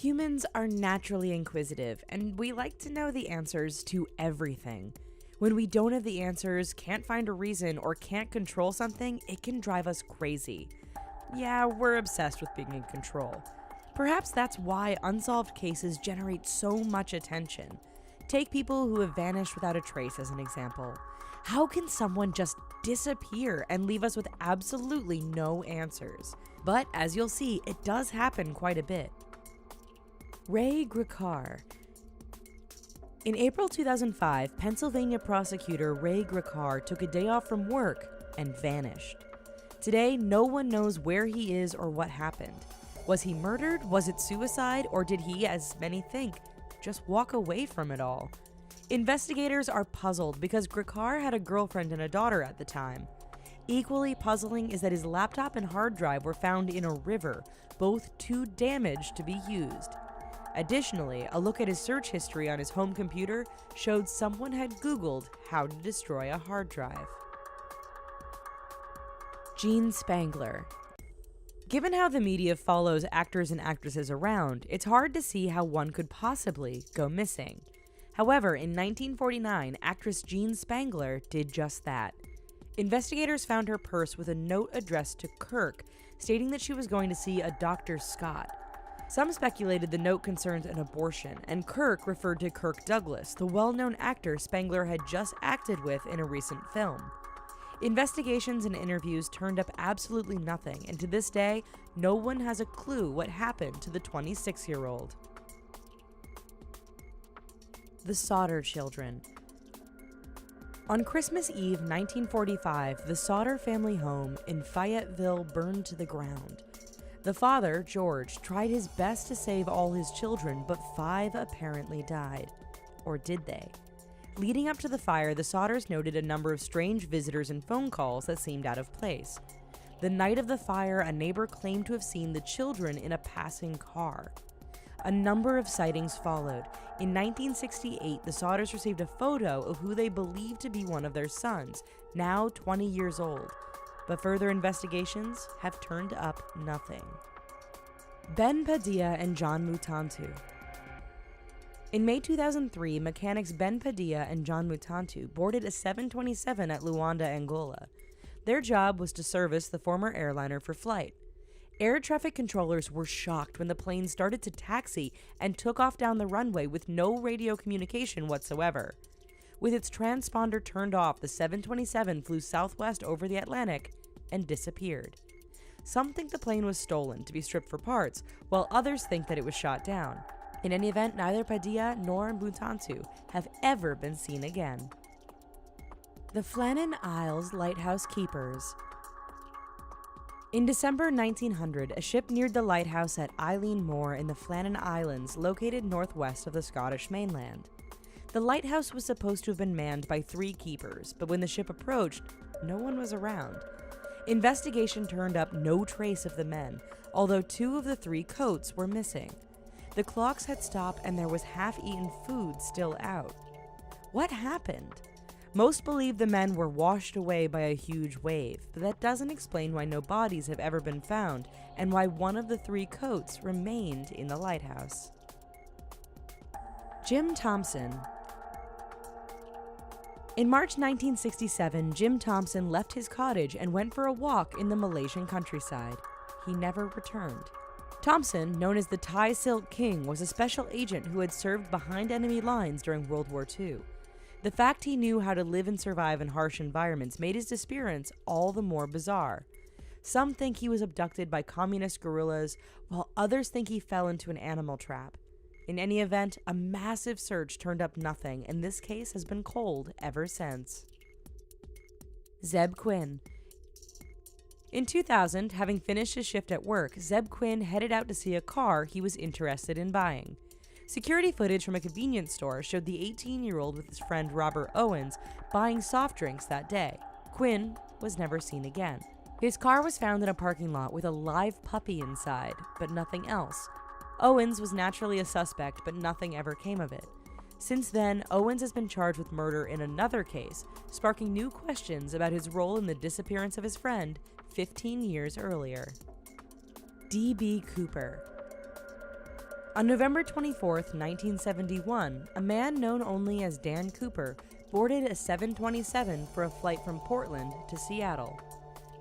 Humans are naturally inquisitive, and we like to know the answers to everything. When we don't have the answers, can't find a reason, or can't control something, it can drive us crazy. Yeah, we're obsessed with being in control. Perhaps that's why unsolved cases generate so much attention. Take people who have vanished without a trace as an example. How can someone just disappear and leave us with absolutely no answers? But as you'll see, it does happen quite a bit. Ray Gricar. In April 2005, Pennsylvania prosecutor Ray Gricar took a day off from work and vanished. Today, no one knows where he is or what happened. Was he murdered? Was it suicide? Or did he, as many think, just walk away from it all? Investigators are puzzled because Gricar had a girlfriend and a daughter at the time. Equally puzzling is that his laptop and hard drive were found in a river, both too damaged to be used. Additionally, a look at his search history on his home computer showed someone had Googled how to destroy a hard drive. Gene Spangler. Given how the media follows actors and actresses around, it's hard to see how one could possibly go missing. However, in 1949, actress Gene Spangler did just that. Investigators found her purse with a note addressed to Kirk, stating that she was going to see a Dr. Scott. Some speculated the note concerned an abortion, and Kirk referred to Kirk Douglas, the well-known actor Spangler had just acted with in a recent film. Investigations and interviews turned up absolutely nothing, and to this day, no one has a clue what happened to the 26-year-old. The Sauter Children. On Christmas Eve 1945, the Sauter family home in Fayetteville burned to the ground. The father, George, tried his best to save all his children, but 5 apparently died. Or did they? Leading up to the fire, the Sauters noted a number of strange visitors and phone calls that seemed out of place. The night of the fire, a neighbor claimed to have seen the children in a passing car. A number of sightings followed. In 1968, the Sauters received a photo of who they believed to be one of their sons, now 20 years old. But further investigations have turned up nothing. Ben Padilla and John Mutantu. In May 2003, mechanics Ben Padilla and John Mutantu boarded a 727 at Luanda, Angola. Their job was to service the former airliner for flight. Air traffic controllers were shocked when the plane started to taxi and took off down the runway with no radio communication whatsoever. With its transponder turned off, the 727 flew southwest over the Atlantic and disappeared. Some think the plane was stolen to be stripped for parts, while others think that it was shot down. In any event, neither Padilla nor Mutantu have ever been seen again. The Flanagan Isles Lighthouse Keepers. In December 1900, a ship neared the lighthouse at Eileen Moor in the Flanagan Islands, located northwest of the Scottish mainland. The lighthouse was supposed to have been manned by 3 keepers, but when the ship approached, no one was around. Investigation turned up no trace of the men, although 2 of the 3 coats were missing. The clocks had stopped and there was half-eaten food still out. What happened? Most believe the men were washed away by a huge wave, but that doesn't explain why no bodies have ever been found and why one of the 3 coats remained in the lighthouse. Jim Thompson. In March 1967, Jim Thompson left his cottage and went for a walk in the Malaysian countryside. He never returned. Thompson, known as the Thai Silk King, was a special agent who had served behind enemy lines during World War II. The fact he knew how to live and survive in harsh environments made his disappearance all the more bizarre. Some think he was abducted by communist guerrillas, while others think he fell into an animal trap. In any event, a massive search turned up nothing, and this case has been cold ever since. Zeb Quinn. In 2000, having finished his shift at work, Zeb Quinn headed out to see a car he was interested in buying. Security footage from a convenience store showed the 18-year-old with his friend Robert Owens buying soft drinks that day. Quinn was never seen again. His car was found in a parking lot with a live puppy inside, but nothing else. Owens was naturally a suspect, but nothing ever came of it. Since then, Owens has been charged with murder in another case, sparking new questions about his role in the disappearance of his friend 15 years earlier. D.B. Cooper. On November 24, 1971, a man known only as Dan Cooper boarded a 727 for a flight from Portland to Seattle.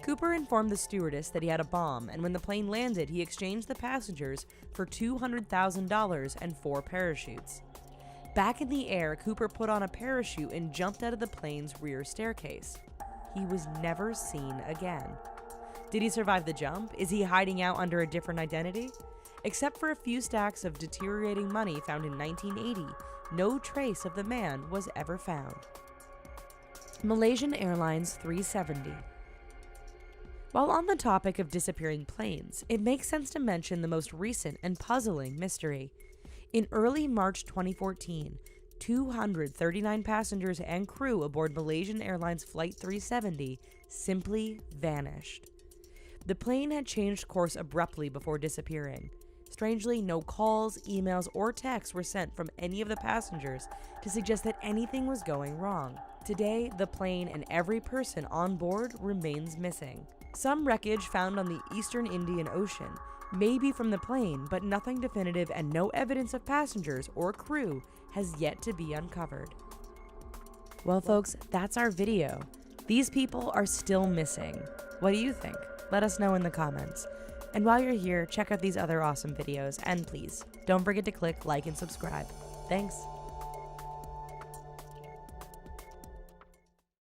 Cooper informed the stewardess that he had a bomb, and when the plane landed, he exchanged the passengers for $200,000 and 4 parachutes. Back in the air, Cooper put on a parachute and jumped out of the plane's rear staircase. He was never seen again. Did he survive the jump? Is he hiding out under a different identity? Except for a few stacks of deteriorating money found in 1980, no trace of the man was ever found. Malaysian Airlines 370. While on the topic of disappearing planes, it makes sense to mention the most recent and puzzling mystery. In early March 2014, 239 passengers and crew aboard Malaysian Airlines Flight 370 simply vanished. The plane had changed course abruptly before disappearing. Strangely, no calls, emails, or texts were sent from any of the passengers to suggest that anything was going wrong. Today, the plane and every person on board remains missing. Some wreckage found on the eastern Indian Ocean may be from the plane, but nothing definitive and no evidence of passengers or crew has yet to be uncovered. Well, folks, that's our video. These people are still missing. What do you think? Let us know in the comments. And while you're here, check out these other awesome videos, and please, don't forget to click like and subscribe. Thanks.